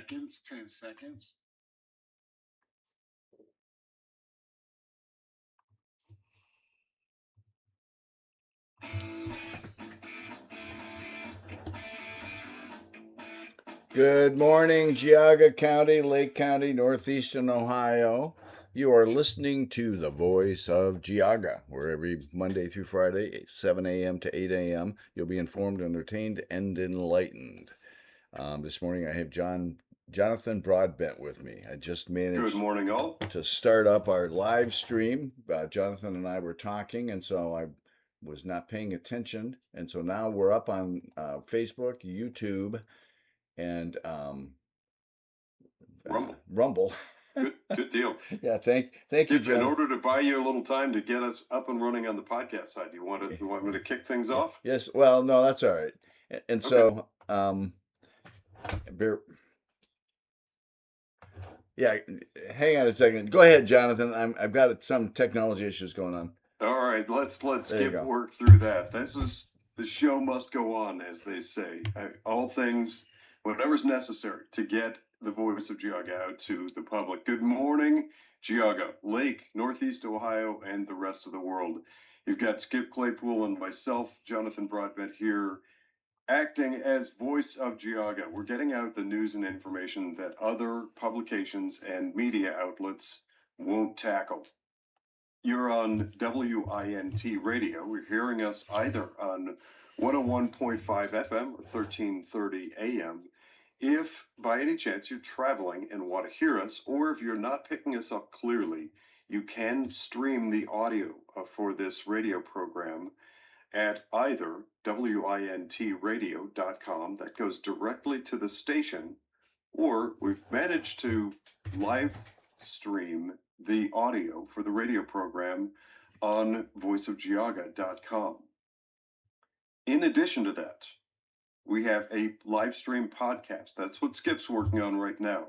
seconds, 10 seconds. Good morning, Geauga County, Lake County, Northeastern Ohio. You are listening to the Voice of Geauga, where every Monday through Friday, 7 a.m. to 8 a.m., you'll be informed, entertained, and enlightened. This morning I have Jonathan Broadbent with me. I just managed Good morning, all. to start up our live stream. Jonathan and I were talking, and so I was not paying attention. And so now we're up on Facebook, YouTube, and Rumble. Good deal. Yeah, thank you, John. In order to buy you a little time to get us up and running on the podcast side, you want me to kick things off? Yes. Well, no, that's all right. And so, yeah, hang on a second. Go ahead, Jonathan. I've got some technology issues going on. All right, let's work through that. The show must go on, as they say. All things, whatever's necessary to get the Voice of Geauga out to the public. Good morning, Geauga, Lake, Northeast Ohio, and the rest of the world. You've got Skip Claypool and myself, Jonathan Broadbent, here acting as Voice of Geauga. We're getting out the news and information that other publications and media outlets won't tackle. You're on WINT radio. We're hearing us either on 101.5 FM or 1330 AM. If by any chance you're traveling and want to hear us, or if you're not picking us up clearly, you can stream the audio for this radio program at either wintradio.com, that goes directly to the station, or we've managed to live stream the audio for the radio program on voiceofgeauga.com. In addition to that, we have a live stream podcast. That's what Skip's working on right now.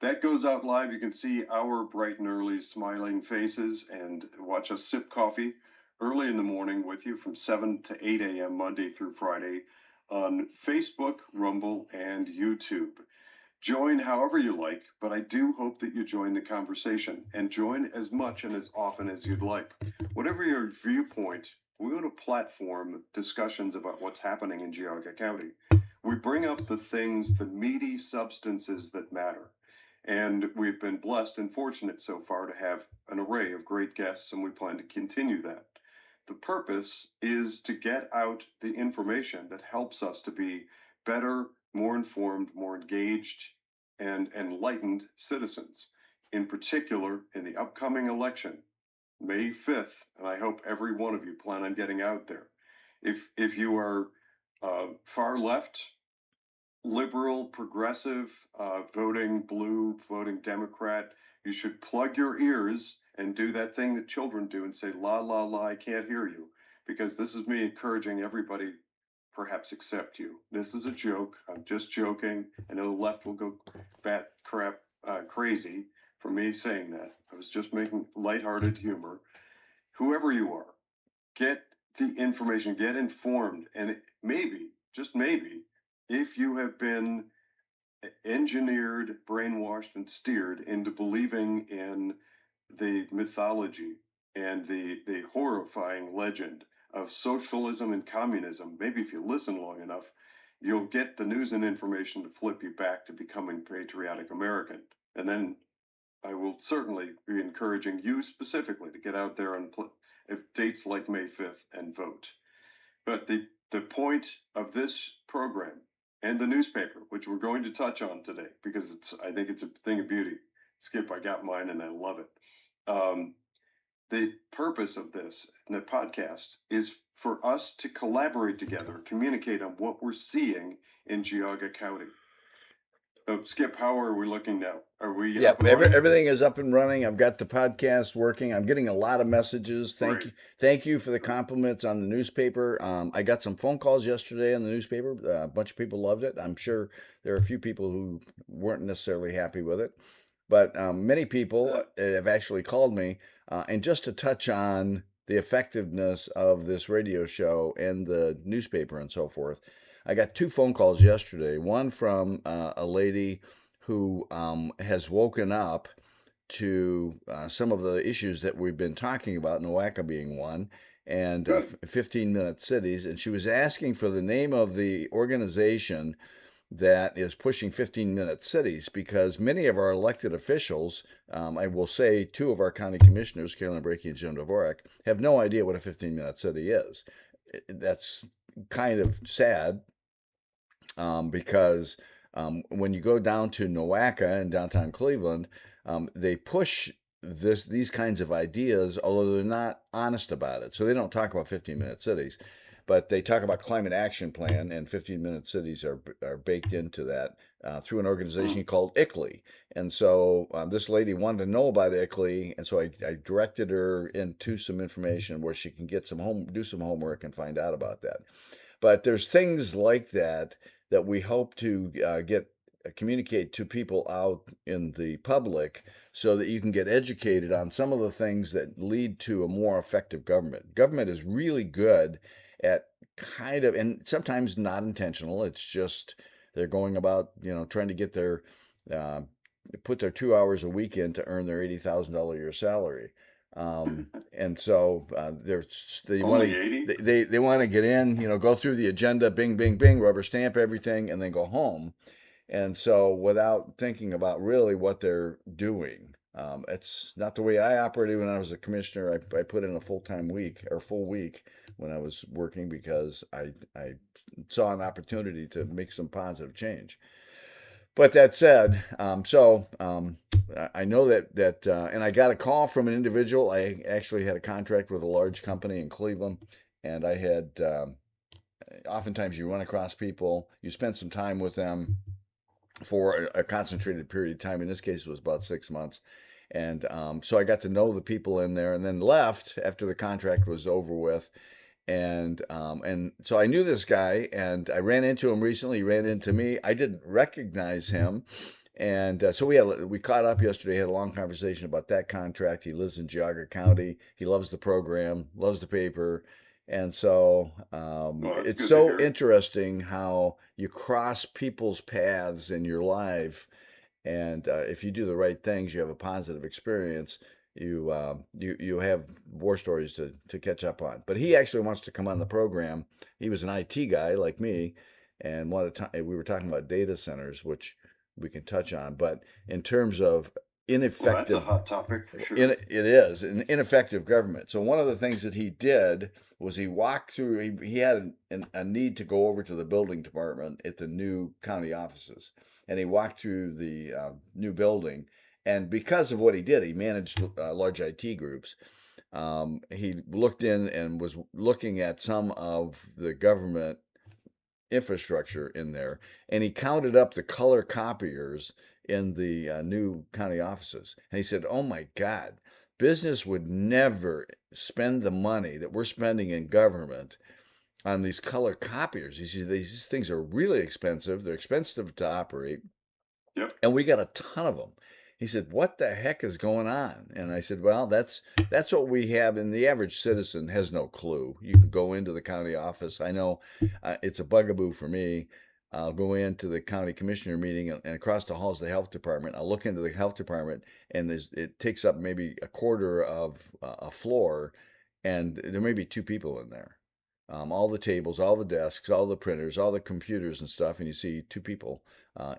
That goes out live. You can see our bright and early smiling faces and watch us sip coffee early in the morning with you from 7 to 8 a.m. Monday through Friday on Facebook, Rumble, and YouTube. Join however you like, but I do hope that you join the conversation and join as much and as often as you'd like. Whatever your viewpoint, we want to platform discussions about what's happening in Geauga County. We bring up the things, the meaty substances that matter. And we've been blessed and fortunate so far to have an array of great guests, and we plan to continue that. The purpose is to get out the information that helps us to be better, more informed, more engaged, and enlightened citizens. In particular, in the upcoming election, May 5th, and I hope every one of you plan on getting out there. If you are far left, liberal, progressive, voting blue, voting Democrat, you should plug your ears and do that thing that children do and say, la, la, la, I can't hear you. Because this is me encouraging everybody, perhaps accept you. This is a joke. I'm just joking. I know the left will go crazy for me saying that. I was just making lighthearted humor. Whoever you are, get the information, get informed, and maybe, just maybe, if you have been engineered, brainwashed, and steered into believing in the mythology and the horrifying legend of socialism and communism, maybe if you listen long enough, you'll get the news and information to flip you back to becoming patriotic American. And then I will certainly be encouraging you specifically to get out there and if dates like May 5th and vote. But the point of this program and the newspaper, which we're going to touch on today, because I think it's a thing of beauty. Skip, I got mine and I love it. The purpose of this, the podcast, is for us to collaborate together, communicate on what we're seeing in Geauga County. Skip, how are we looking now? Are we? Yeah, everything is up and running. I've got the podcast working. I'm getting a lot of messages. Thank you for the compliments on the newspaper. I got some phone calls yesterday on the newspaper. A bunch of people loved it. I'm sure there are a few people who weren't necessarily happy with it, but many people have actually called me. And just to touch on the effectiveness of this radio show and the newspaper and so forth, I got two phone calls yesterday. One from a lady who has woken up to some of the issues that we've been talking about, NOACA being one, and Good. 15-minute cities. And she was asking for the name of the organization that is pushing 15-minute cities because many of our elected officials, I will say two of our county commissioners, Carolyn Brakey and Jim Dvorak, have no idea what a 15-minute city is. That's kind of sad because when you go down to NOACA in downtown Cleveland, they push these kinds of ideas, although they're not honest about it. So they don't talk about 15-minute cities, but they talk about climate action plan, and 15-minute cities are baked into that through an Mm. organization called ICLEI. And so this lady wanted to know about ICLEI, and so I directed her into some information where she can get do some homework and find out about that. But there's things like that that we hope to get communicate to people out in the public so that you can get educated on some of the things that lead to a more effective government. Government is really good at kind of, and sometimes not intentional. It's just they're going about, trying to get uh, put their 2 hours a week in to earn their $80,000 a year salary. And so they want Only to 80? they want to get in, go through the agenda, bing, bing, bing, rubber stamp everything, and then go home. And so without thinking about really what they're doing, it's not the way I operated when I was a commissioner. I put in a full-time week or full week when I was working because I saw an opportunity to make some positive change. But that said, I know and I got a call from an individual. I actually had a contract with a large company in Cleveland, and I had oftentimes you run across people, you spend some time with them for a concentrated period of time. In this case, it was about 6 months. And so I got to know the people in there and then left after the contract was over with. And so I knew this guy and I ran into him recently. He ran into me. I didn't recognize him. And so we caught up yesterday, had a long conversation about that contract. He lives in Geauga County. He loves the program, loves the paper. And so Well, that's it's good to so hear. interesting how you cross people's paths in your life, and if you do the right things, you have a positive experience. You have war stories to catch up on. But he actually wants to come on the program. He was an IT guy like me, and we were talking about data centers, which we can touch on. But in terms of Well, that's a ineffective hot topic for in, sure. it is an ineffective government. So one of the things that he did was he walked through. He had a need to go over to the building department at the new county offices, and he walked through the new building. And because of what he did, he managed large IT groups. He looked in and was looking at some of the government infrastructure in there, and he counted up the color copiers in the new county offices. And he said, "Oh my God, business would never spend the money that we're spending in government on these color copiers. He said these things are really expensive. They're expensive to operate, Yep. and we got a ton of them." He said, "What the heck is going on?" And I said, "Well, that's what we have, and the average citizen has no clue. You can go into the county office. I know it's a bugaboo for me. I'll go into the county commissioner meeting, and across the hall is the health department. I'll look into the health department, and it takes up maybe a quarter of a floor, and there may be two people in there. All the tables, all the desks, all the printers, all the computers and stuff, and you see two people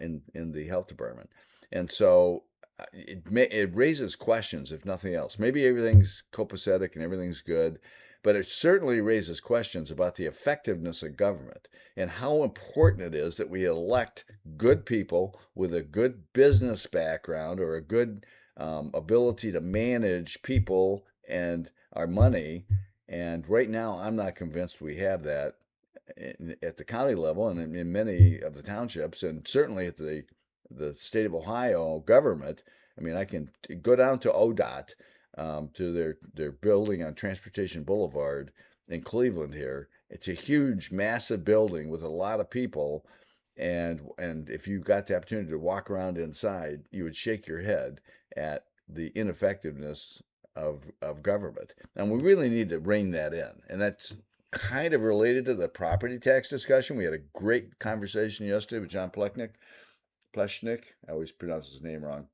in the health department. And so it raises questions, if nothing else. Maybe everything's copacetic and everything's good, but it certainly raises questions about the effectiveness of government and how important it is that we elect good people with a good business background or a good ability to manage people and our money. And right now, I'm not convinced we have that at the county level and in many of the townships, and certainly at the state of Ohio government. I mean, I can go down to ODOT, to their building on Transportation Boulevard in Cleveland here. It's a huge, massive building with a lot of people, and if you got the opportunity to walk around inside, you would shake your head at the ineffectiveness of government. And we really need to rein that in. And that's kind of related to the property tax discussion. We had a great conversation yesterday with John Plechnick Pleshnik. I always pronounce his name wrong.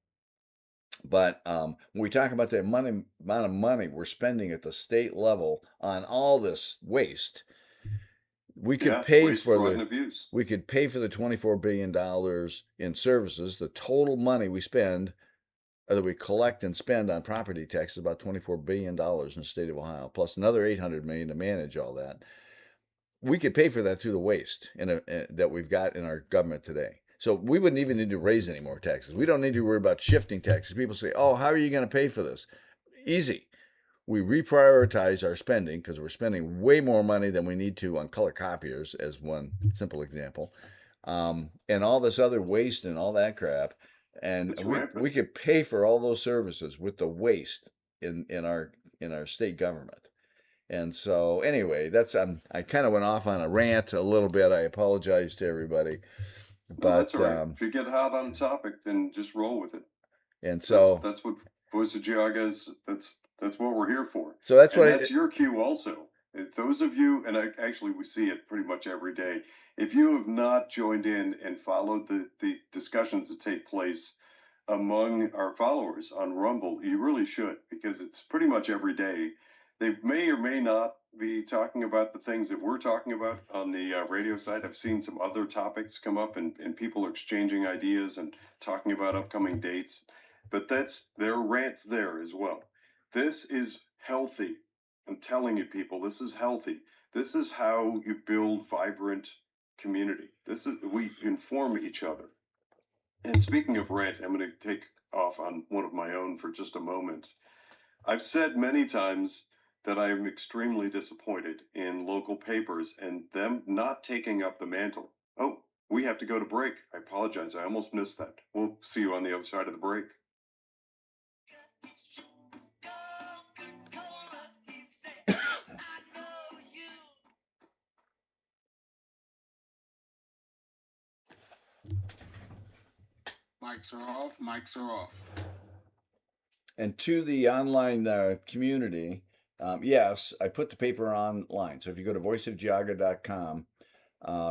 But when we talk about the amount of money we're spending at the state level on all this waste, we could Yeah, pay waste, for fraud, the and abuse. we could pay for the $24 billion in services. The total money we spend, or that we collect and spend on property tax, is about $24 billion in the state of Ohio, plus another $800 million to manage all that. We could pay for that through the waste that we've got in our government today. So we wouldn't even need to raise any more taxes. We don't need to worry about shifting taxes. People say, "Oh, how are you going to pay for this?" Easy. We reprioritize our spending because we're spending way more money than we need to on color copiers, as one simple example, and all this other waste and all that crap. And It's we rampant. could pay for all those services with the waste in our state government. And so anyway, I kind of went off on a rant a little bit. I apologize to everybody, No, that's but all right. If you get hot on a topic, then just roll with it. and That's so that's what Voice of Geauga is. That's what we're here for, so that's and what that's your cue also. If those of you, and actually we see it pretty much every day. If you have not joined in and followed the discussions that take place among our followers on Rumble, you really should, because it's pretty much every day. They may or may not be talking about the things that we're talking about on the radio side. I've seen some other topics come up, and people are exchanging ideas and talking about upcoming dates. But there are rants there as well. This is healthy. I'm telling you, people, this is healthy. This is how you build vibrant community. We inform each other. And speaking of rant, I'm going to take off on one of my own for just a moment. I've said many times that I am extremely disappointed in local papers and them not taking up the mantle. Oh, we have to go to break. I apologize. I almost missed that. We'll see you on the other side of the break. Mics are off. Mics are off. And to the online community, yes, I put the paper online. So if you go to voiceofgeauga.com,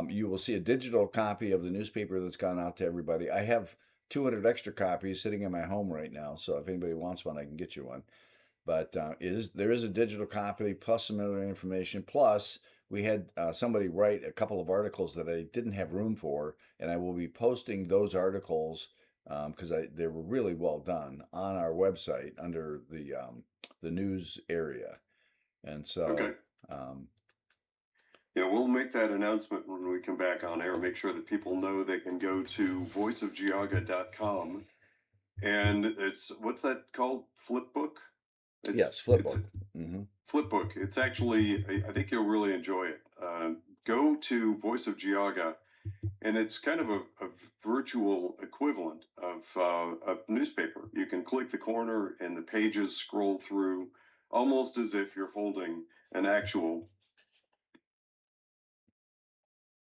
you will see a digital copy of the newspaper that's gone out to everybody. I have 200 extra copies sitting in my home right now. So if anybody wants one, I can get you one. But there is a digital copy plus some other information. Plus, we had somebody write a couple of articles that I didn't have room for, and I will be posting those articles because they were really well done on our website under the news area. And Okay. so, um, Yeah, we'll make that announcement when we come back on air. Make sure that people know they can go to voiceofgeauga.com, and what's that called? Flipbook? yes, It's Flipbook. Mm-hmm. Flipbook. It's actually, I think you'll really enjoy it. Go to Voice of Geauga, and it's kind of a virtual equivalent of a newspaper. You can click the corner, and the pages scroll through almost as if you're holding an actual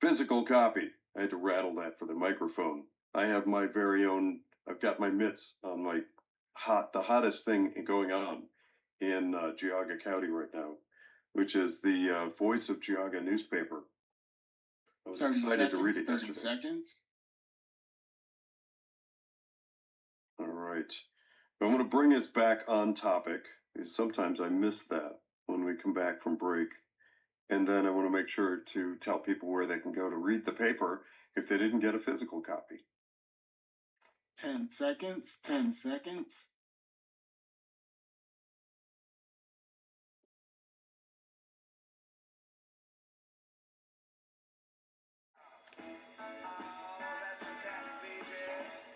physical copy. I had to rattle that for the microphone. I have my very own, I've got my mitts on the hottest thing going on in Geauga County right now, which is the Voice of Geauga newspaper. I was 30 excited to read seconds. it 30 yesterday. seconds. All right. I'm going to bring us back on topic, because sometimes I miss that when we come back from break. And then I want to make sure to tell people where they can go to read the paper if they didn't get a physical copy. 10 seconds. 10 seconds.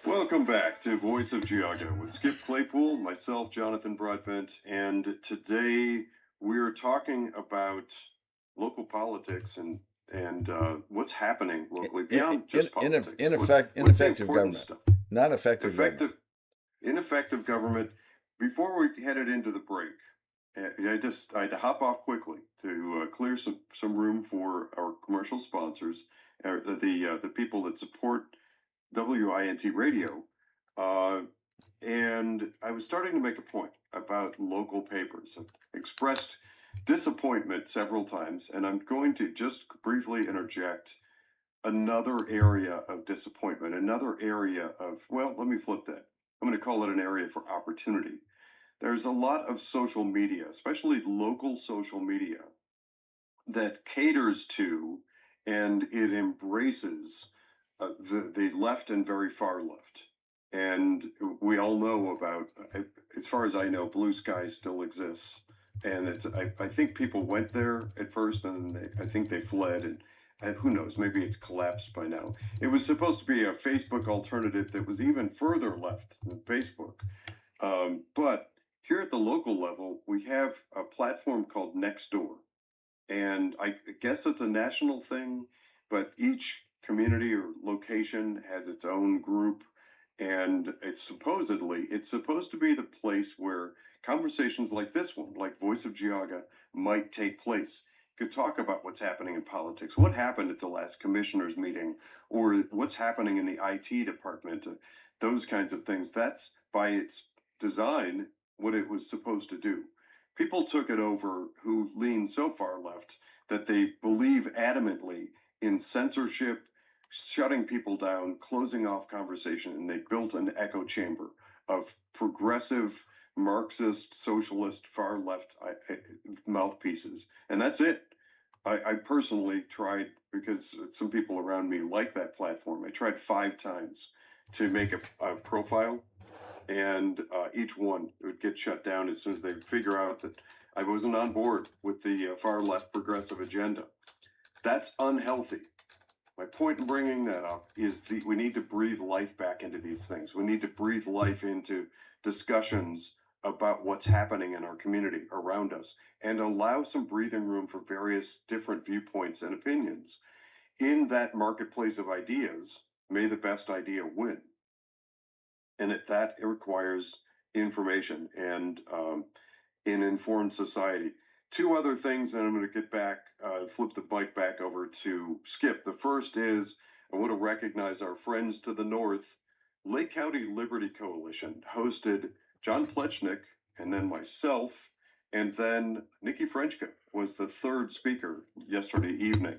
Welcome back to Voice of Geauga with Skip Claypool, myself, Jonathan Broadbent, and today we're talking about local politics and what's happening locally beyond just politics. What's the Ineffective important government, stuff? not effective government. Ineffective government. Before we headed into the break, I had to hop off quickly to clear some room for our commercial sponsors, the people that support WINT radio, and I was starting to make a point about local papers. I've expressed disappointment several times, and I'm going to just briefly interject another area of disappointment, another area of, well, let me flip that. I'm going to call it an area for opportunity. There's a lot of social media, especially local social media, that caters to and it embraces the left and very far left. And we all know about, as far as I know, Blue Sky still exists. And I think people went there at first and I think they fled and who knows, maybe it's collapsed by now. It was supposed to be a Facebook alternative that was even further left than Facebook. But here at the local level, we have a platform called Nextdoor, and I guess it's a national thing, but each community or location has its own group, and it's supposed to be the place where conversations like this one, like Voice of Geauga, might take place. Could talk about what's happening in politics, what happened at the last commissioners meeting, or what's happening in the IT department, those kinds of things. That's by its design what it was supposed to do. People took it over who lean so far left that they believe adamantly in censorship, shutting people down, closing off conversation, and they built an echo chamber of progressive, Marxist, socialist, far left mouthpieces. And that's it. I personally tried, because some people around me like that platform, I tried 5 times to make a profile, and each one would get shut down as soon as they figure out that I wasn't on board with the far left progressive agenda. That's unhealthy. My point in bringing that up is we need to breathe life back into these things. We need to breathe life into discussions about what's happening in our community around us and allow some breathing room for various different viewpoints and opinions. In that marketplace of ideas, may the best idea win. And that it requires information and an informed society. Two other things, and I'm going to get back, flip the mic back over to Skip. The first is I want to recognize our friends to the north. Lake County Liberty Coalition hosted John Plechnik and then myself, and then Nikki Frenchka was the third speaker yesterday evening.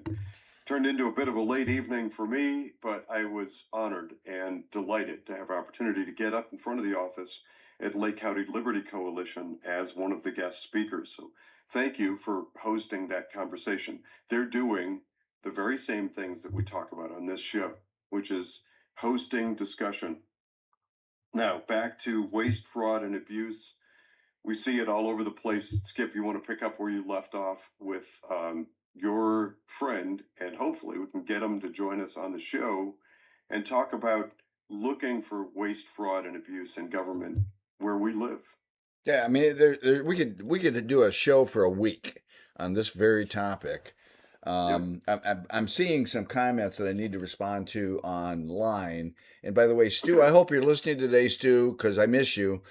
Turned into a bit of a late evening for me, but I was honored and delighted to have an opportunity to get up in front of the office at Lake County Liberty Coalition as one of the guest speakers. So thank you for hosting that conversation. They're doing the very same things that we talk about on this show, which is hosting discussion. Now, back to waste, fraud, and abuse. We see it all over the place. Skip, you want to pick up where you left off with your friend, and hopefully we can get him to join us on the show and talk about looking for waste, fraud, and abuse in government where we live. Yeah, I mean, we could do a show for a week on this very topic. Yep. I'm seeing some comments that I need to respond to online. And by the way, Stu, I hope you're listening today, Stu, because I miss you.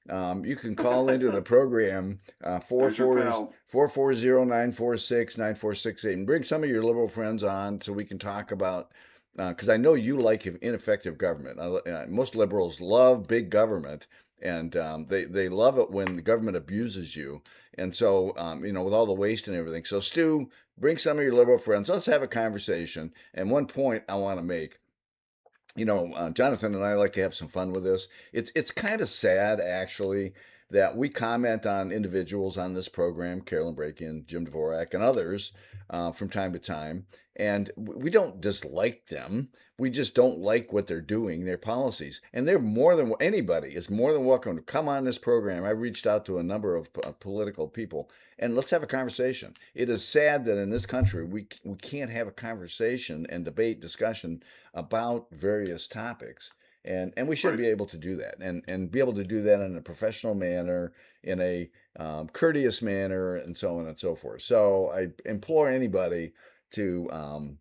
You can call into the program There's your pal. 440-946-9468 and bring some of your liberal friends on so we can talk about, because I know you like ineffective government. Most liberals love big government, and they love it when the government abuses you. And so, with all the waste and everything. So, Stu, bring some of your liberal friends. Let's have a conversation. And one point I want to make, Jonathan and I like to have some fun with this. It's kind of sad, actually, that we comment on individuals on this program, Carolyn Brakin, Jim Dvorak, and others from time to time, and we don't dislike them. We just don't like what they're doing, their policies, and they're more than anybody is more than welcome to come on this program. I've reached out to a number of political people, and let's have a conversation. It is sad that in this country we can't have a conversation and debate, discussion about various topics. And we should Right. be able to do that and be able to do that in a professional manner, in a courteous manner, and so on and so forth. So I implore anybody to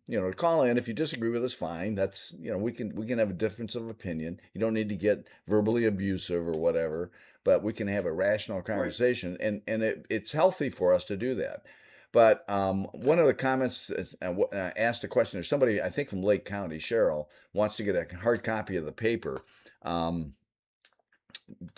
to call in. If you disagree with us, fine. That's we can have a difference of opinion. You don't need to get verbally abusive or whatever, but we can have a rational Right. conversation, and it's healthy for us to do that. But one of the comments asked a question. There's somebody, I think from Lake County, Cheryl, wants to get a hard copy of the paper. Um,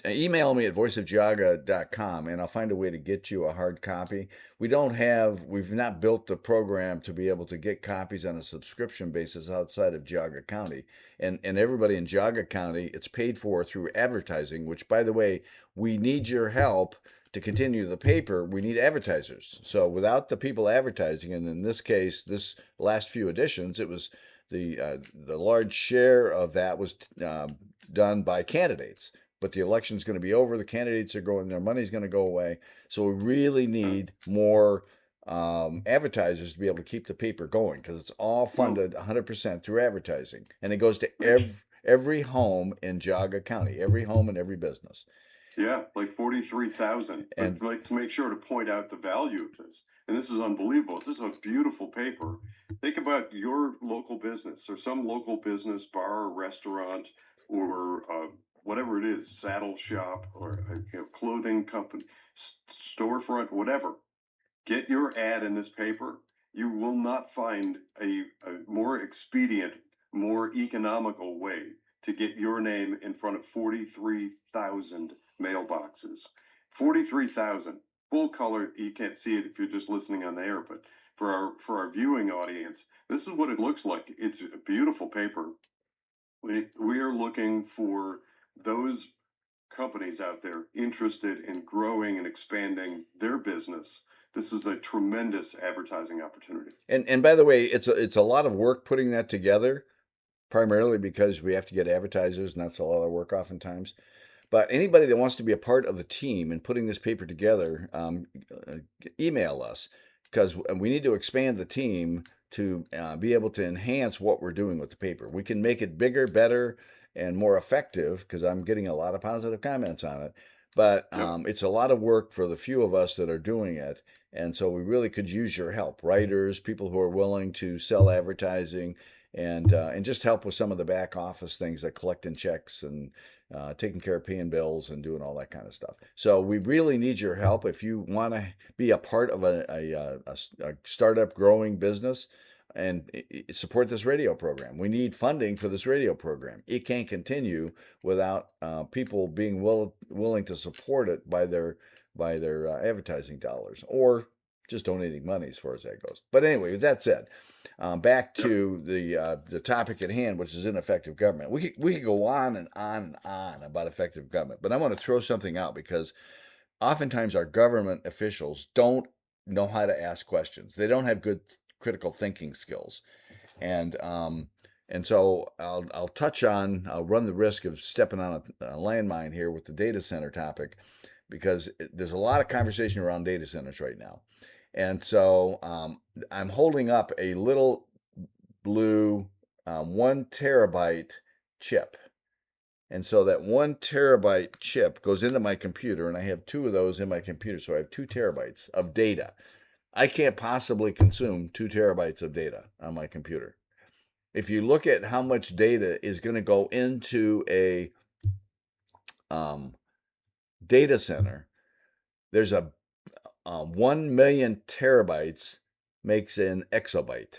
email me at voiceofgeauga.com and I'll find a way to get you a hard copy. We've not built the program to be able to get copies on a subscription basis outside of Geauga County. And everybody in Geauga County, it's paid for through advertising, which, by the way, we need your help to continue the paper. We need advertisers. So without the people advertising, and in this case, this last few editions, it was the large share of that was done by candidates. But the election's going to be over. The candidates are going. Their money's going to go away. So we really need more advertisers to be able to keep the paper going because it's all funded 100% through advertising, and it goes to every home in Geauga County, every home and every business. Yeah, like 43,000. But And I'd like to make sure to point out the value of this. And this is unbelievable. This is a beautiful paper. Think about your local business or some local business, bar or restaurant, or whatever it is, saddle shop or clothing company, storefront, whatever. Get your ad in this paper. You will not find a more expedient, more economical way to get your name in front of 43,000 mailboxes. 43,000 full color. You can't see it if you're just listening on the air, but for our viewing audience, this is what it looks like. It's a beautiful paper. We are looking for those companies out there interested in growing and expanding their business. This is a tremendous advertising opportunity. and by the way, it's a lot of work putting that together, primarily because we have to get advertisers, and that's a lot of work oftentimes. But anybody that wants to be a part of the team in putting this paper together, email us because we need to expand the team to be able to enhance what we're doing with the paper. We can make it bigger, better, and more effective because I'm getting a lot of positive comments on it. But it's a lot of work for the few of us that are doing it. And so we really could use your help, writers, people who are willing to sell advertising, and just help with some of the back office things like collecting checks and taking care of paying bills and doing all that kind of stuff. So we really need your help if you want to be a part of a startup growing business and support this radio program. We need funding for this radio program. It can't continue without people being willing to support it by their advertising dollars or just donating money as far as that goes. But anyway, with that said, back to the topic at hand, which is ineffective government. We could go on and on and on about effective government, but I want to throw something out because oftentimes our government officials don't know how to ask questions. They don't have good critical thinking skills, and so I'll run the risk of stepping on a landmine here with the data center topic because there's a lot of conversation around data centers right now. And so I'm holding up a little blue 1 terabyte chip. And so that 1 terabyte chip goes into my computer, and I have 2 of those in my computer. So I have 2 terabytes of data. I can't possibly consume 2 terabytes of data on my computer. If you look at how much data is going to go into a data center, there's a 1 million terabytes makes an exabyte,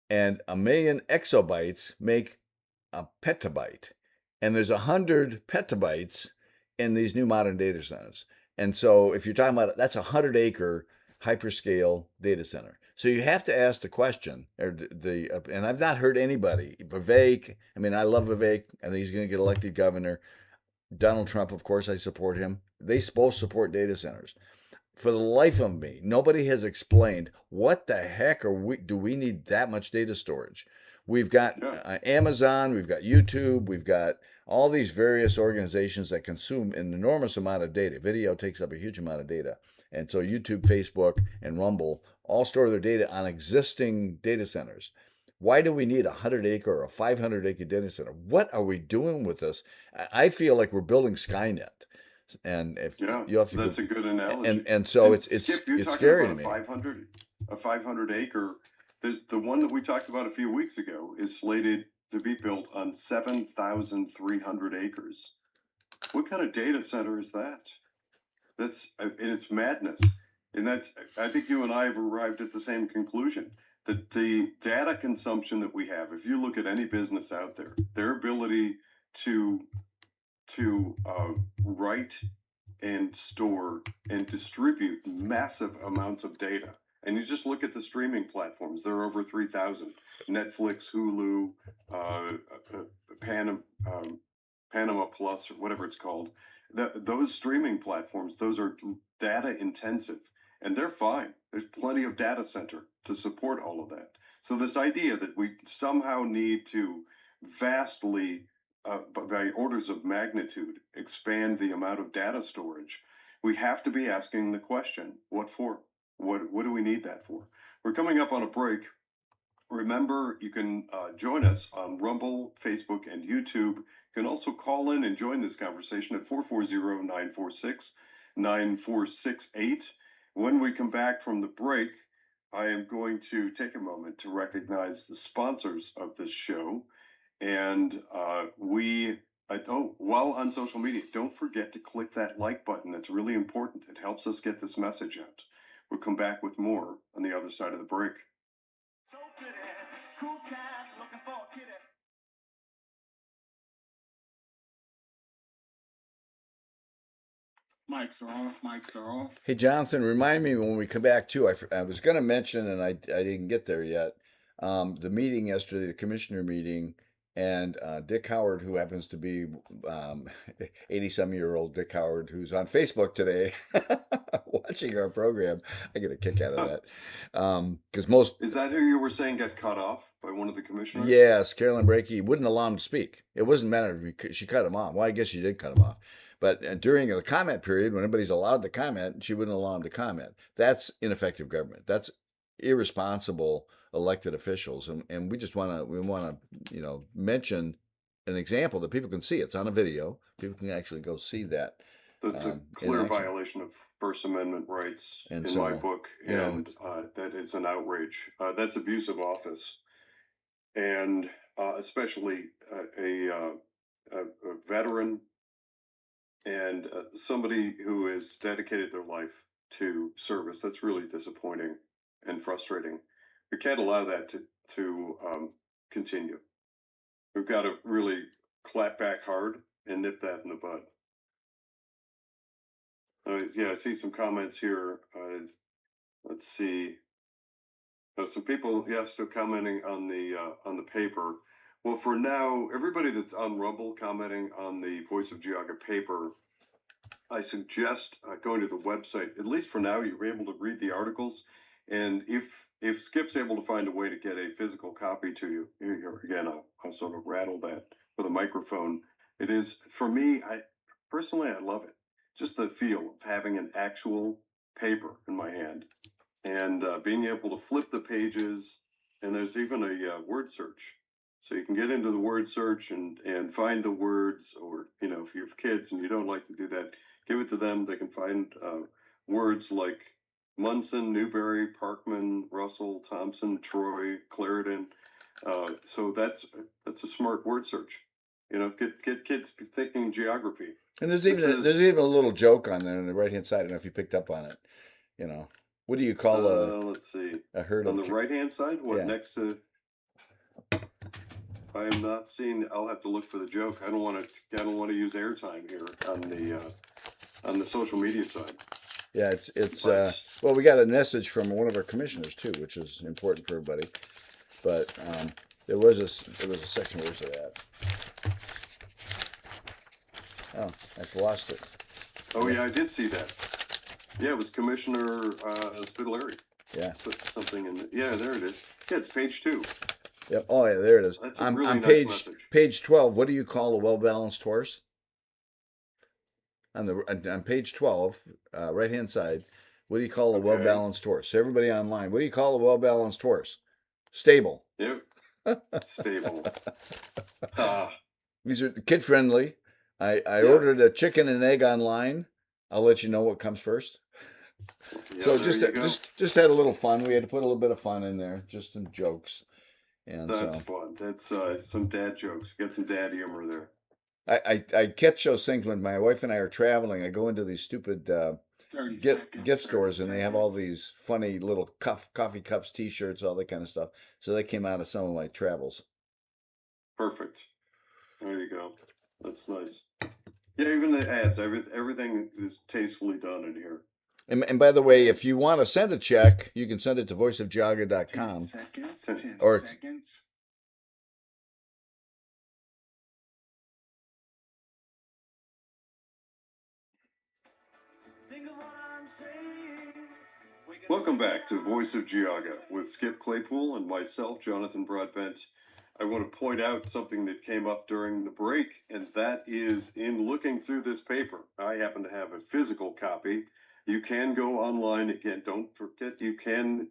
and 1 million exabytes make a petabyte, and there's 100 petabytes in these new modern data centers. And so if you're talking about it, that's a 100-acre hyperscale data center. So you have to ask the question, and I've not heard anybody, Vivek, I mean, I love Vivek. I think he's going to get elected governor. Donald Trump, of course, I support him. They both support data centers. For the life of me, nobody has explained what the heck do we need that much data storage. We've got Amazon, we've got YouTube, we've got all these various organizations that consume an enormous amount of data. Video takes up a huge amount of data. And so YouTube, Facebook, and Rumble all store their data on existing data centers. Why do we need a 100-acre or a 500-acre data center? What are we doing with this? I feel like we're building Skynet. And if you have to that's a good analogy. And so and it's Skip, you're it's talking scary about to me. a 500 acre. There's the one that we talked about a few weeks ago is slated to be built on 7,300 acres. What kind of data center is that? And it's madness. And I think you and I have arrived at the same conclusion that the data consumption that we have, if you look at any business out there, their ability to to write and store and distribute massive amounts of data. And you just look at the streaming platforms, there are over 3,000. Netflix, Hulu, Panama, Panama Plus, or whatever it's called. Those streaming platforms, those are data intensive, and they're fine. There's plenty of data center to support all of that. So this idea that we somehow need to vastly, by orders of magnitude, expand the amount of data storage, we have to be asking the question, what for? What do we need that for? We're coming up on a break. Remember, you can join us on Rumble, Facebook, and YouTube. You can also call in and join this conversation at 440-946-9468. When we come back from the break, I am going to take a moment to recognize the sponsors of this show. And while on social media, don't forget to click that like button. That's really important. It helps us get this message out. We'll come back with more on the other side of the break. So pretty, cool cat, looking for a kitty. Mics are off. Mics are off. Hey, Jonathan, remind me when we come back too. I was going to mention, and I didn't get there yet. The meeting yesterday, the commissioner meeting, and Dick Howard, who happens to be 80-some-year-old Dick Howard, who's on Facebook today, watching our program. I get a kick out of that because most. Is that who you were saying got cut off by one of the commissioners? Yes, Carolyn Brakey wouldn't allow him to speak. It wasn't matter if she cut him off. Well, I guess she did cut him off. But during the comment period, when everybody's allowed to comment, she wouldn't allow him to comment. That's ineffective government. That's irresponsible elected officials, and we want to mention an example that people can see. It's on a video. People can actually go see that. That's a clear violation of First Amendment rights in my book, and that is an outrage. That's abuse of office, and especially a veteran and somebody who has dedicated their life to service. That's really disappointing and frustrating. We can't allow that to continue. We've got to really clap back hard and nip that in the bud. Yeah, I see some comments here. Let's see. Some people, still commenting on the paper. Well, for now, everybody that's on Rumble commenting on the Voice of Geauga paper, I suggest going to the website. At least for now, you're able to read the articles, and if Skip's able to find a way to get a physical copy to you, here again, I'll sort of rattle that with a microphone. It is, for me, I love it. Just the feel of having an actual paper in my hand and being able to flip the pages. And there's even a word search. So you can get into the word search and find the words, or, if you have kids and you don't like to do that, give it to them. They can find words like Munson, Newberry, Parkman, Russell, Thompson, Troy, Clarendon. So that's a smart word search. Get kids thinking geography. And there's even a little joke on there on the right hand side. I don't know if you picked up on it. What do you call let's see. a herd on the right hand side? What next to? I am not seeing. I'll have to look for the joke. I don't want to use airtime here on the social media side. Yeah, it's well, we got a message from one of our commissioners too, which is important for everybody. But there was a section. Where's it at? Oh, I've lost it. Oh yeah, I did see that. Yeah, it was Commissioner Spitaleri. Yeah. Put something in. Yeah, there it is. Yeah, it's page 2. Yep. Oh yeah, there it is. That's a really nice page 12. What do you call a well-balanced horse? On page 12, right hand side, what do you call a well-balanced horse? Everybody online, what do you call a well-balanced horse? Stable. Yep. Stable. These are kid friendly. I ordered a chicken and egg online. I'll let you know what comes first. Yeah, so just had a little fun. We had to put a little bit of fun in there, just some jokes. And that's fun. That's some dad jokes. Get some dad humor there. I catch those things when my wife and I are traveling. I go into these stupid gift stores, and they have all these funny little coffee cups, T-shirts, all that kind of stuff. So they came out of some of my travels. Perfect. There you go. That's nice. Yeah, even the ads, everything is tastefully done in here. And by the way, if you want to send a check, you can send it to 10 voiceofgeauga.com. seconds. Ten- 10 Or- seconds. Welcome back to Voice of Geauga with Skip Claypool and myself, Jonathan Broadbent. I want to point out something that came up during the break, and that is in looking through this paper. I happen to have a physical copy. You can go online again. Don't forget, you can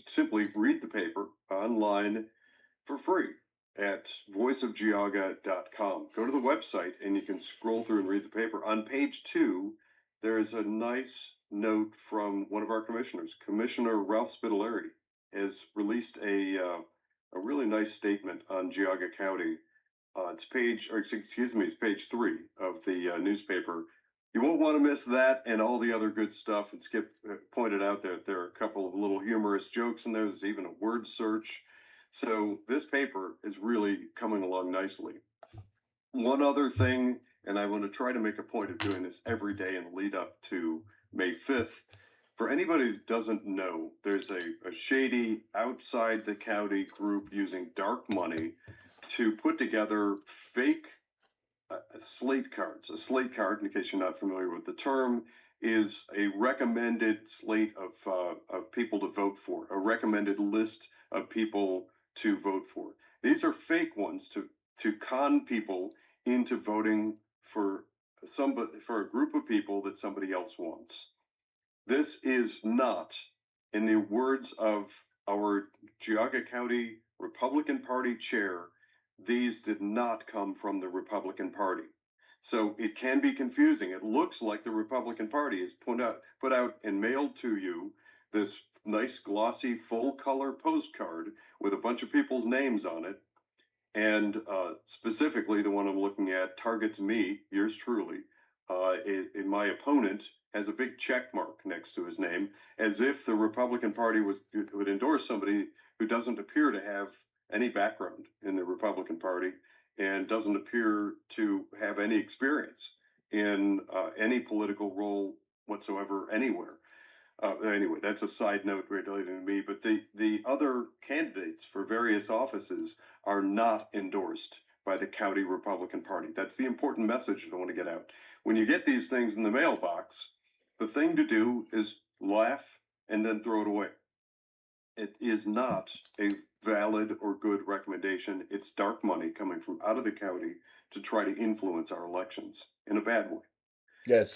simply read the paper online for free at voiceofgeauga.com. Go to the website and you can scroll through and read the paper. On page 2, there's a nice note from one of our commissioners. Commissioner Ralph Spitaleri has released a really nice statement on Geauga County. It's page 3 of the newspaper. You won't want to miss that and all the other good stuff. And Skip pointed out that there are a couple of little humorous jokes in there. There's even a word search. So this paper is really coming along nicely. One other thing, and I want to try to make a point of doing this every day in the lead up to May 5th. For anybody that doesn't know, there's a shady outside the county group using dark money to put together fake slate cards. A slate card, in case you're not familiar with the term, is a recommended slate of people to vote for, a recommended list of people to vote for. These are fake ones to con people into voting for for a group of people that somebody else wants. This is not, in the words of our Geauga County Republican Party chair, these did not come from the Republican Party. So it can be confusing. It looks like the Republican Party has put out and mailed to you this nice glossy full color postcard with a bunch of people's names on it. And specifically, the one I'm looking at targets me, yours truly. My opponent has a big check mark next to his name, as if the Republican Party would endorse somebody who doesn't appear to have any background in the Republican Party and doesn't appear to have any experience in any political role whatsoever anywhere. Anyway, that's a side note related to me. But the other candidates for various offices are not endorsed by the county Republican Party. That's the important message I want to get out. When you get these things in the mailbox, the thing to do is laugh and then throw it away. It is not a valid or good recommendation. It's dark money coming from out of the county to try to influence our elections in a bad way. Yeah, it's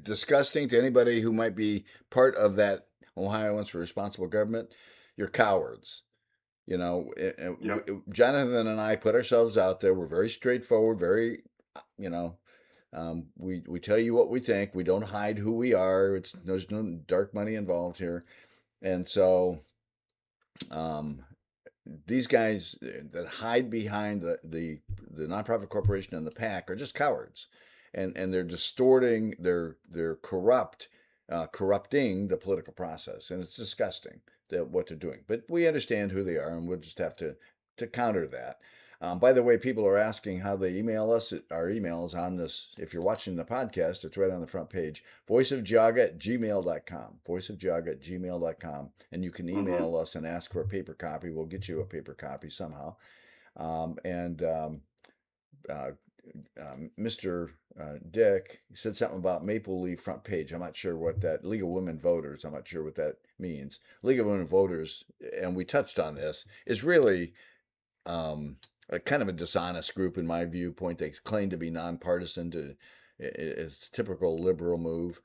disgusting to anybody who might be part of that Ohioans for Responsible Government. You're cowards. You know, Yep. Jonathan and I put ourselves out there. We're very straightforward, very, you know, we tell you what we think. We don't hide who we are. There's no dark money involved here. And so these guys that hide behind the nonprofit corporation and the PAC are just cowards, and they're distorting, they're corrupting the political process, and it's disgusting that what they're doing. But we understand who they are, and we'll just have to counter that. By the way, people are asking how they email us. Our email is on this. If you're watching the podcast, it's right on the front page. voiceofgeauga@gmail.com. Voiceofgeauga@gmail.com. And you can email us and ask for a paper copy. We'll get you a paper copy somehow. Mr. Dick said something about Maple Leaf front page. I'm not sure what that League of Women Voters. I'm not sure what that means. League of Women Voters, and we touched on this, is really a kind of a dishonest group in my viewpoint. They claim to be nonpartisan. It's a typical liberal move,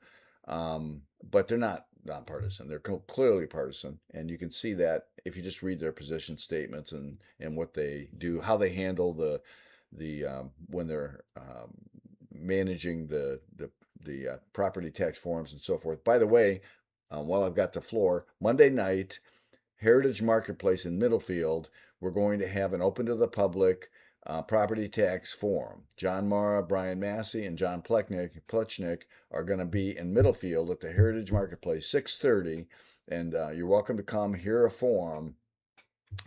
but they're not nonpartisan. They're clearly partisan, and you can see that if you just read their position statements and what they do, how they handle the when they're managing the property tax forms and so forth. By the way, while I've got the floor, Monday night, Heritage Marketplace in Middlefield, we're going to have an open to the public property tax forum. John Mara, Brian Massey, and John Plechnik are going to be in Middlefield at the Heritage Marketplace, 6:30, and you're welcome to come hear a forum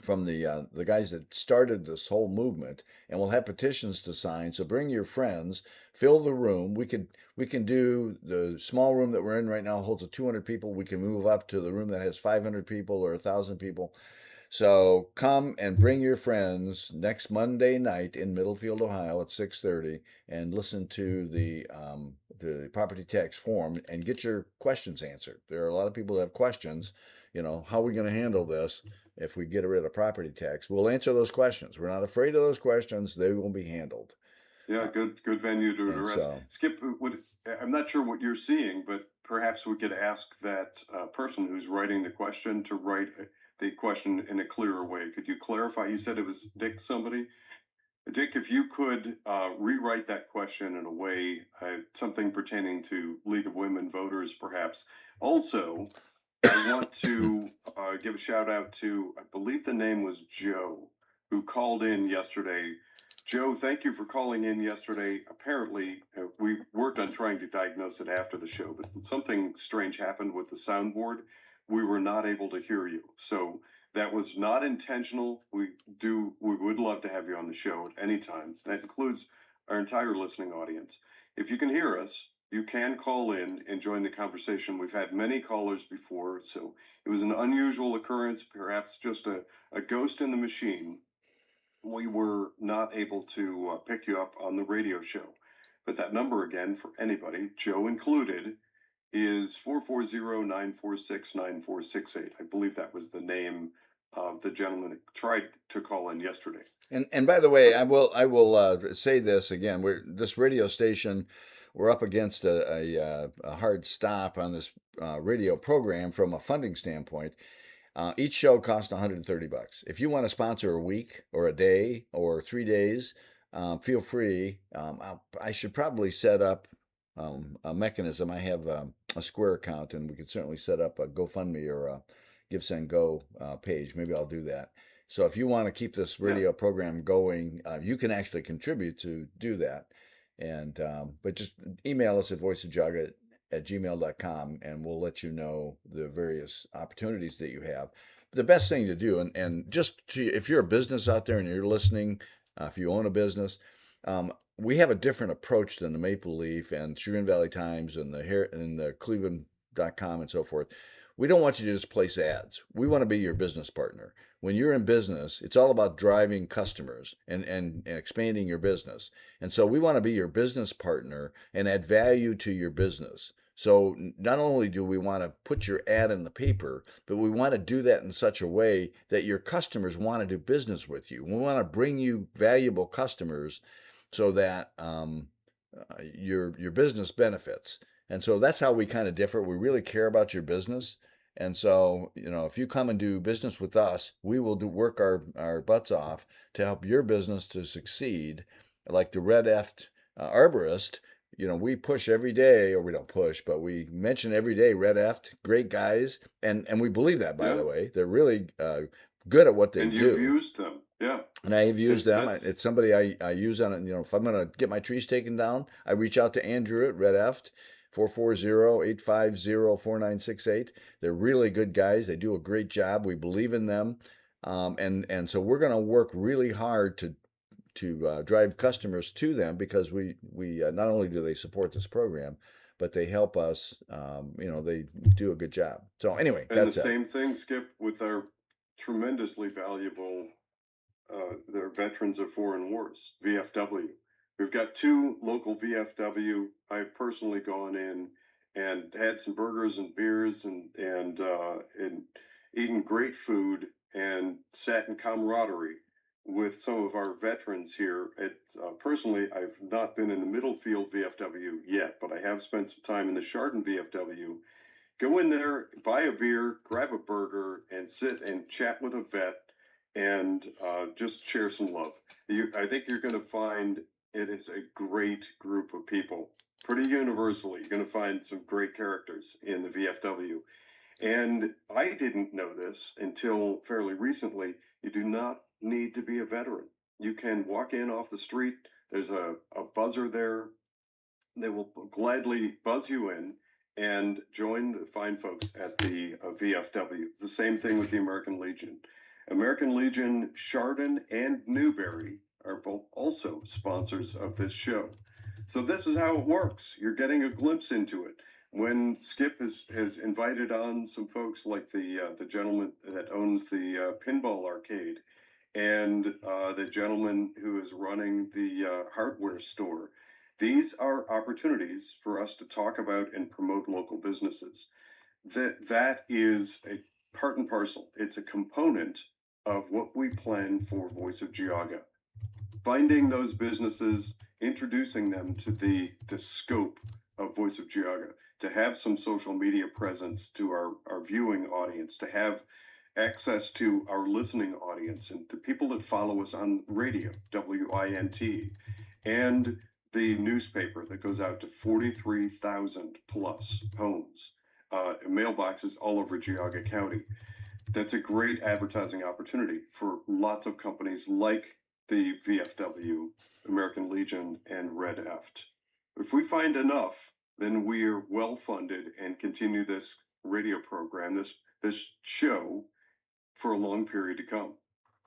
from the guys that started this whole movement, and we'll have petitions to sign. So bring your friends, fill the room. We can do the small room that we're in right now holds a 200 people. We can move up to the room that has 500 people or 1,000 people. So come and bring your friends next Monday night in Middlefield, Ohio at 6:30, and listen to the property tax forum and get your questions answered. There are a lot of people that have questions. How are we going to handle this if we get rid of property tax? We'll answer those questions. We're not afraid of those questions. They will be handled. Yeah, good venue to And address. so, Skip, I'm not sure what you're seeing, but perhaps we could ask that person who's writing the question to write the question in a clearer way. Could you clarify? You said it was Dick somebody. Dick, if you could rewrite that question in a way, something pertaining to League of Women Voters, perhaps. Also, I want to give a shout out to, I believe the name was Joe, who called in yesterday. Joe, thank you for calling in yesterday. Apparently, we worked on trying to diagnose it after the show, but something strange happened with the soundboard. We were not able to hear you. So that was not intentional. We would love to have you on the show at any time. That includes our entire listening audience. If you can hear us, you can call in and join the conversation. We've had many callers before, so it was an unusual occurrence, perhaps just a ghost in the machine. We were not able to pick you up on the radio show. But that number again, for anybody, Joe included, is 440-946-9468. I believe that was the name of the gentleman that tried to call in yesterday. and by the way, I will say this again. This radio station. We're up against a hard stop on this radio program from a funding standpoint. Each show costs $130. If you want to sponsor a week or a day or 3 days, feel free. I should probably set up a mechanism. I have a Square account, and we could certainly set up a GoFundMe or a Give Send Go page. Maybe I'll do that. So if you want to keep this radio program going, you can actually contribute to do that. And but just email us at voiceofgeauga@gmail.com, and we'll let you know the various opportunities that you have. The best thing to do, and just if you're a business out there and you're listening, if you own a business, we have a different approach than the Maple Leaf and Chagrin Valley Times and the Cleveland.com and so forth. We don't want you to just place ads. We want to be your business partner. When you're in business, it's all about driving customers and expanding your business. And so we want to be your business partner and add value to your business. So not only do we want to put your ad in the paper, but we want to do that in such a way that your customers want to do business with you. We want to bring you valuable customers so that your business benefits. And so that's how we kind of differ. We really care about your business. And so, if you come and do business with us, we will work our butts off to help your business to succeed. Like the Red Eft Arborist, we push every day, or we don't push, but we mention every day Red Eft, great guys. And we believe that, by the way. They're really good at what they do. And you've used them. Yeah. And I've used them. It's somebody I use on it. If I'm going to get my trees taken down, I reach out to Andrew at Red Eft. 440-850-4968. They're really good guys. They do a great job. We believe in them. And so we're going to work really hard to drive customers to them, because we not only do they support this program, but they help us. They do a good job. So anyway, and that's the same thing, Skip, with our tremendously valuable they're veterans of foreign wars, VFW. We've got two local VFW. I've personally gone in and had some burgers and beers and eaten great food and sat in camaraderie with some of our veterans here. Personally, I've not been in the Middlefield VFW yet, but I have spent some time in the Chardon VFW. Go in there, buy a beer, grab a burger, and sit and chat with a vet and just share some love. I think you're going to find it is a great group of people. Pretty universally, you're going to find some great characters in the VFW. And I didn't know this until fairly recently. You do not need to be a veteran. You can walk in off the street. There's a buzzer there. They will gladly buzz you in and join the fine folks at the VFW. The same thing with the American Legion. American Legion, Chardon, and Newberry are both also sponsors of this show. So this is how it works. You're getting a glimpse into it. When Skip has invited on some folks like the gentleman that owns the pinball arcade, and the gentleman who is running the hardware store, these are opportunities for us to talk about and promote local businesses. That is a part and parcel. It's a component of what we plan for Voice of Geauga. Finding those businesses, introducing them to the scope of Voice of Geauga, to have some social media presence to our viewing audience, to have access to our listening audience and the people that follow us on radio, WINT, and the newspaper that goes out to 43,000 plus homes, mailboxes all over Geauga County. That's a great advertising opportunity for lots of companies like the VFW, American Legion, and Red Eft. If we find enough, then we're well funded and continue this radio program, this show, for a long period to come.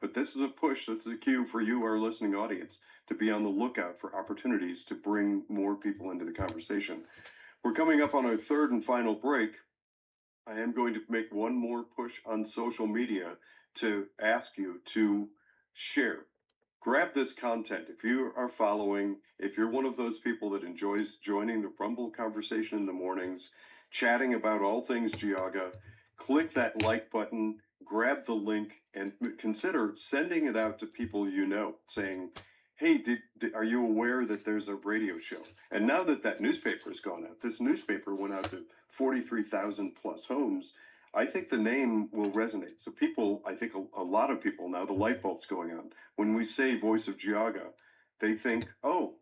But this is a push, this is a cue for you, our listening audience, to be on the lookout for opportunities to bring more people into the conversation. We're coming up on our third and final break. I am going to make one more push on social media to ask you to share. Grab this content. If you are following, if you're one of those people that enjoys joining the Rumble conversation in the mornings, chatting about all things Geauga, click that like button, grab the link, and consider sending it out to people you know, saying, hey, are you aware that there's a radio show? And now that newspaper has gone out, this newspaper went out to 43,000 plus homes. I think the name will resonate. So people, I think a lot of people now, the light bulb's going on. When we say Voice of Geauga, they think, oh,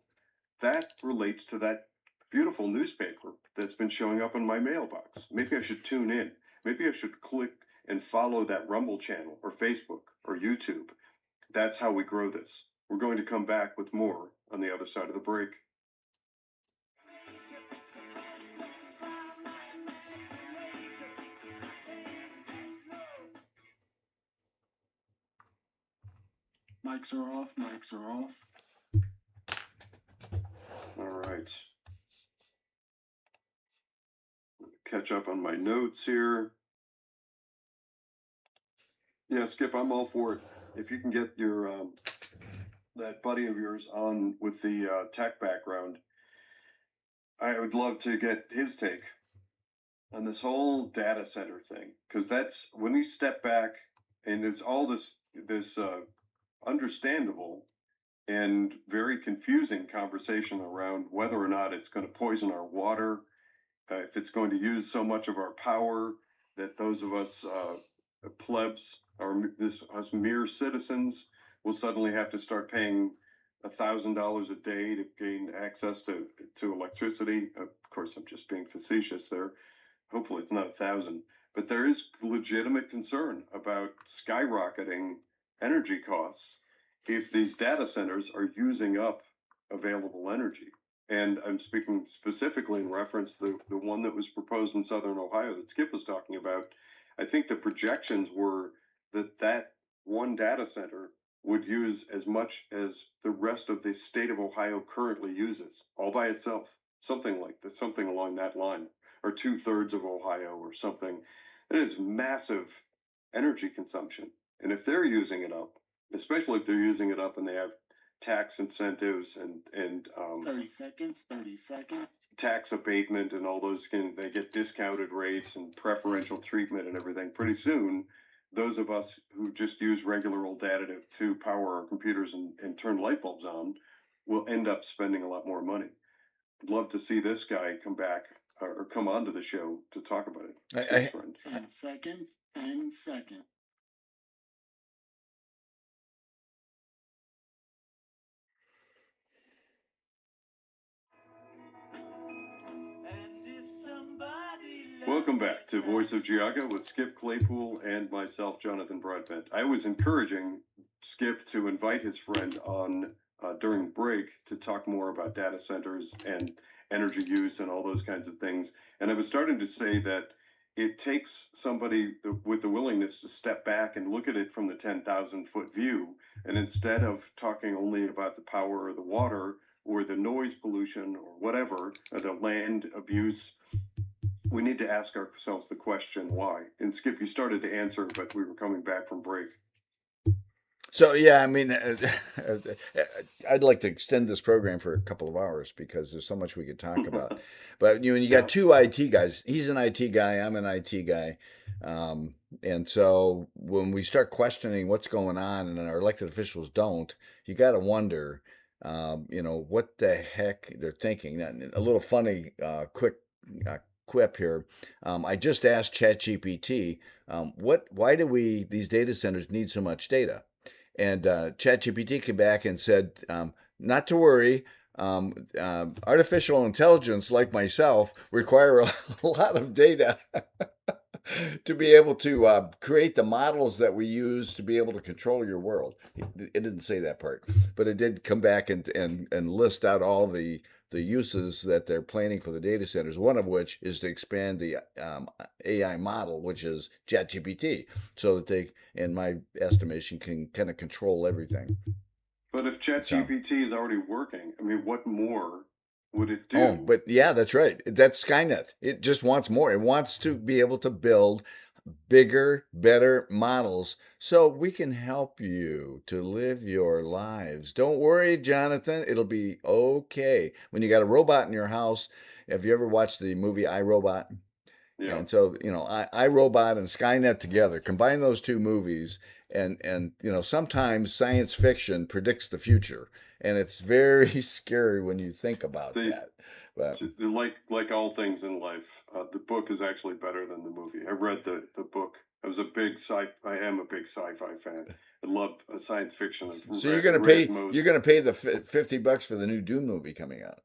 that relates to that beautiful newspaper that's been showing up in my mailbox. Maybe I should tune in. Maybe I should click and follow that Rumble channel or Facebook or YouTube. That's how we grow this. We're going to come back with more on the other side of the break. Mics are off. Mics are off. All right. Catch up on my notes here. Yeah, Skip, I'm all for it. If you can get your that buddy of yours on with the tech background, I would love to get his take on this whole data center thing, because that's when you step back and it's all this understandable and very confusing conversation around whether or not it's going to poison our water, if it's going to use so much of our power that those of us plebs or us mere citizens will suddenly have to start paying $1,000 a day to gain access to electricity. Of course, I'm just being facetious there. Hopefully, it's not 1,000, but there is legitimate concern about skyrocketing energy costs if these data centers are using up available energy. And I'm speaking specifically in reference to the one that was proposed in Southern Ohio that Skip was talking about. I think the projections were that one data center would use as much as the rest of the state of Ohio currently uses, all by itself. Something like that, something along that line, or 2/3 of Ohio or something. It is massive energy consumption. And if they're using it up, especially if they're using it up and they have tax incentives and 30 seconds. tax abatement and all those they get discounted rates and preferential treatment and everything. Pretty soon, those of us who just use regular old data to power our computers and turn light bulbs on will end up spending a lot more money. I'd love to see this guy come back or come onto the show to talk about it. 10 seconds. 10 seconds. Welcome back to Voice of Geauga with Skip Claypool and myself, Jonathan Broadbent. I was encouraging Skip to invite his friend on during break to talk more about data centers and energy use and all those kinds of things. And I was starting to say that it takes somebody with the willingness to step back and look at it from the 10,000-foot view. And instead of talking only about the power of the water or the noise pollution or whatever, or the land abuse, we need to ask ourselves the question why. And Skip, you started to answer, but we were coming back from break. So yeah, I mean, I'd like to extend this program for a couple of hours because there's so much we could talk about. But when you Yeah. got two IT guys, he's an IT guy, I'm an IT guy, and so when we start questioning what's going on, and our elected officials don't, you got to wonder, what the heck they're thinking. A little funny, quick. Quip here. I just asked ChatGPT, why do these data centers need so much data? And ChatGPT came back and said, not to worry. Artificial intelligence, like myself, require a lot of data to be able to create the models that we use to be able to control your world. It didn't say that part, but it did come back and list out all the uses that they're planning for the data centers, one of which is to expand the AI model, which is ChatGPT, so that they, in my estimation, can kind of control everything. But if So, ChatGPT is already working, I mean, what more would it oh, do? but yeah, that's right. That's Skynet. It just wants more. It wants to be able to build bigger, better models so we can help you to live your lives. Don't worry, Jonathan. It'll be okay. When you got a robot in your house, have you ever watched the movie I, Robot? Yeah. And so, I Robot and Skynet together, combine those two movies, and sometimes science fiction predicts the future, and it's very scary when you think about They that. But like all things in life, the book is actually better than the movie. I read the book. I am a big sci-fi fan. I love science fiction. I've so you're read, gonna read pay you're most. gonna pay the $50 for the new Doom movie coming out.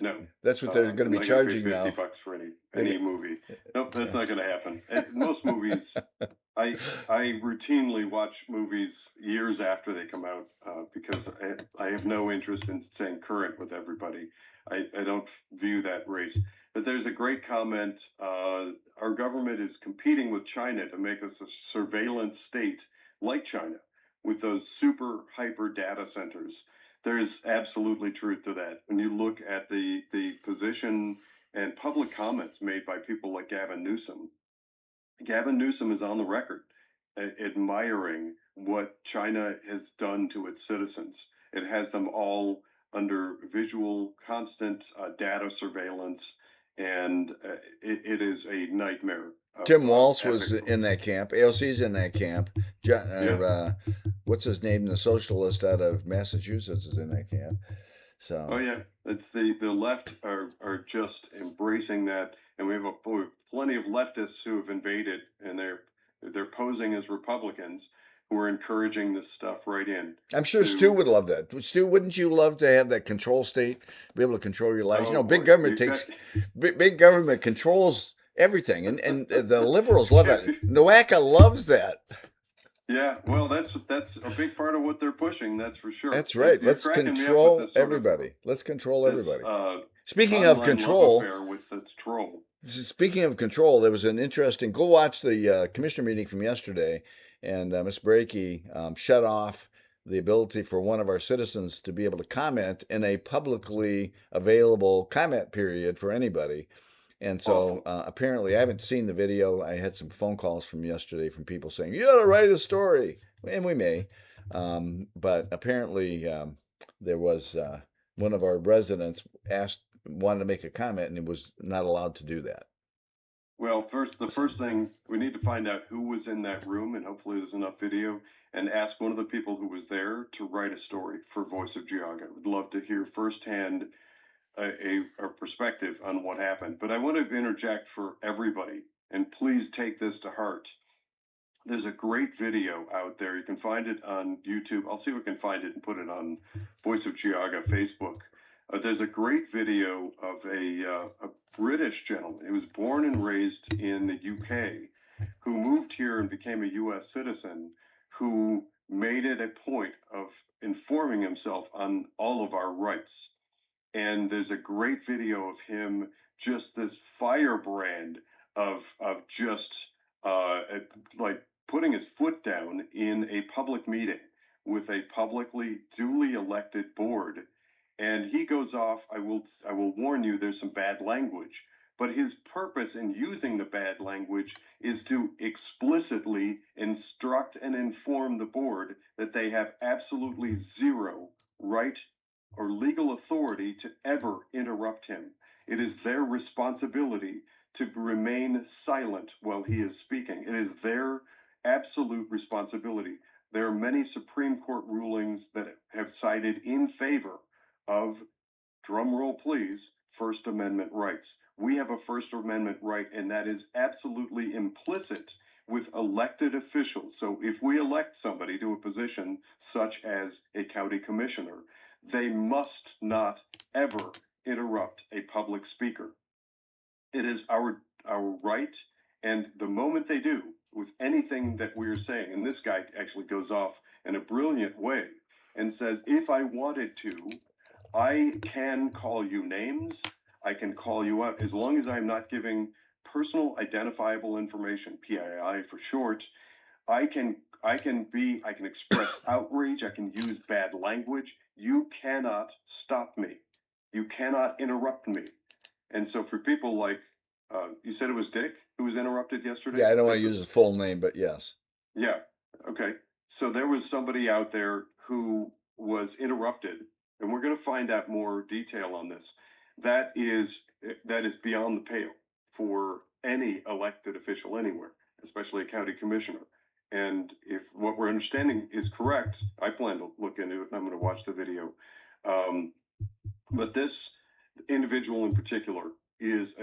No, That's what they're going to I'm be not going to pay charging $50 now. for any They, movie. Nope, that's yeah. not going to happen. Most movies, I routinely watch movies years after they come out because I have no interest in staying current with everybody. I don't view that race. But there's a great comment. Our government is competing with China to make us a surveillance state like China with those super hyper data centers. There's absolutely truth to that. When you look at the position and public comments made by people like Gavin Newsom is on the record admiring what China has done to its citizens. It has them all under visual, constant data surveillance, and it is a nightmare of Tim Walsh was epic. in that camp. AOC's in that camp. Yeah, What's his name? The socialist out of Massachusetts is in that camp. oh So yeah, it's the left are just embracing that, and we have plenty of leftists who have invaded, and they're posing as Republicans who are encouraging this stuff right in I'm sure Stu to. would love that. Stu, wouldn't you love to have that control state, be able to control your lives? Oh Big boy, government you've got takes, big government controls everything, and the liberals love Skip. it. Nowaka loves that. Yeah, well, that's a big part of what they're pushing. That's for sure. That's right. You're Let's cracking me up with control this sort of everybody. Let's control this everybody. Speaking of online love control, affair with this troll. Speaking of control, there was an interesting. Go watch the commissioner meeting from yesterday, and Ms. Brakey shut off the ability for one of our citizens to be able to comment in a publicly available comment period for anybody. And so Awful. apparently, I haven't seen the video. I had some phone calls from yesterday from people saying, "You got to write a story," and we may. But apparently, there was one of our residents wanted to make a comment and it was not allowed to do that. Well, the first thing we need to find out who was in that room, and hopefully there's enough video, and ask one of the people who was there to write a story for Voice of Geauga. Would love to hear firsthand a perspective on what happened. But I want to interject for everybody, and please take this to heart. There's a great video out there. You can find it on YouTube. I'll see if we can find it and put it on Voice of Geauga Facebook. There's a great video of a British gentleman. He was born and raised in the UK, who moved here and became a US citizen, who made it a point of informing himself on all of our rights. And there's a great video of him, just this firebrand of just like putting his foot down in a public meeting with a publicly duly elected board, and he goes off. I will warn you, there's some bad language, but his purpose in using the bad language is to explicitly instruct and inform the board that they have absolutely zero right or legal authority to ever interrupt him. It is their responsibility to remain silent while he is speaking. It is their absolute responsibility. There are many Supreme Court rulings that have cited in favor of, drum roll please, First Amendment rights. We have a First Amendment right, and that is absolutely implicit with elected officials. So if we elect somebody to a position such as a county commissioner, they must not ever interrupt a public speaker. It is our right, and the moment they do with anything that we're saying, and this guy actually goes off in a brilliant way and says, if I wanted to, I can call you names, I can call you out, as long as I'm not giving personal identifiable information, PII for short. I can express outrage, I can use bad language. You cannot stop me. You cannot interrupt me. And so for people like, you said it was Dick who was interrupted yesterday? Yeah, I don't want to use his full name, but yes. Yeah, okay. So there was somebody out there who was interrupted, and we're going to find out more detail on this. That is beyond the pale for any elected official anywhere, especially a county commissioner. And if what we're understanding is correct, I plan to look into it, and I'm going to watch the video. But this individual in particular is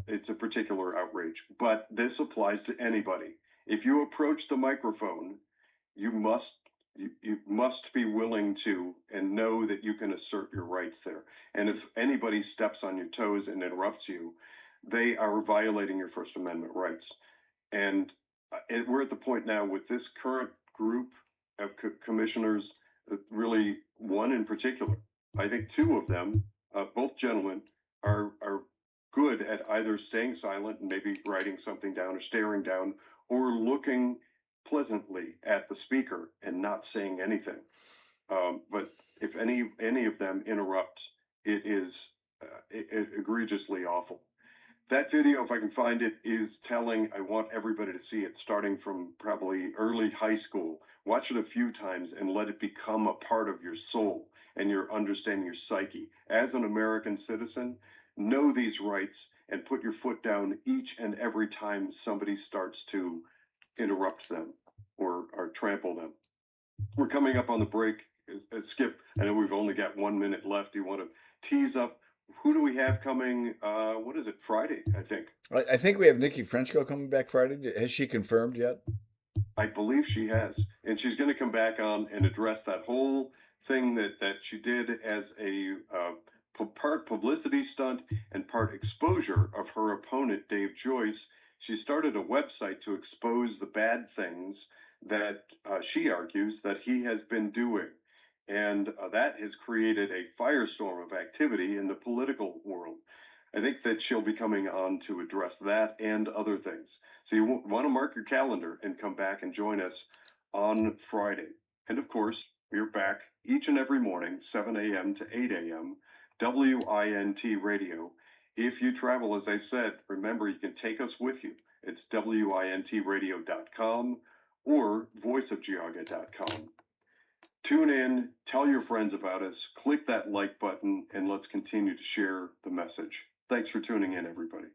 it's a particular outrage, but this applies to anybody. If you approach the microphone, you must be willing to and know that you can assert your rights there. And if anybody steps on your toes and interrupts you, they are violating your First Amendment rights. And we're at the point now with this current group of commissioners, really one in particular. I think two of them, both gentlemen, are good at either staying silent and maybe writing something down or staring down or looking pleasantly at the speaker and not saying anything. But if any of them interrupt, it is egregiously awful. That video, if I can find it, is telling. I want everybody to see it, starting from probably early high school. Watch it a few times and let it become a part of your soul and your understanding, your psyche. As an American citizen, know these rights and put your foot down each and every time somebody starts to interrupt them or trample them. We're coming up on the break. Skip, I know we've only got 1 minute left. Do you want to tease up who do we have coming? What is it? Friday, I think. I think we have Nikki Frenchco coming back Friday. Has she confirmed yet? I believe she has, and she's going to come back on and address that whole thing that she did as a part publicity stunt and part exposure of her opponent, Dave Joyce. She started a website to expose the bad things that she argues that he has been doing. And that has created a firestorm of activity in the political world. I think that she'll be coming on to address that and other things. So you want to mark your calendar and come back and join us on Friday. And of course, we're back each and every morning, 7 a.m. to 8 a.m., WINT Radio. If you travel, as I said, remember you can take us with you. It's wintradio.com or voiceofgeauga.com. Tune in, tell your friends about us, click that like button, and let's continue to share the message. Thanks for tuning in, everybody.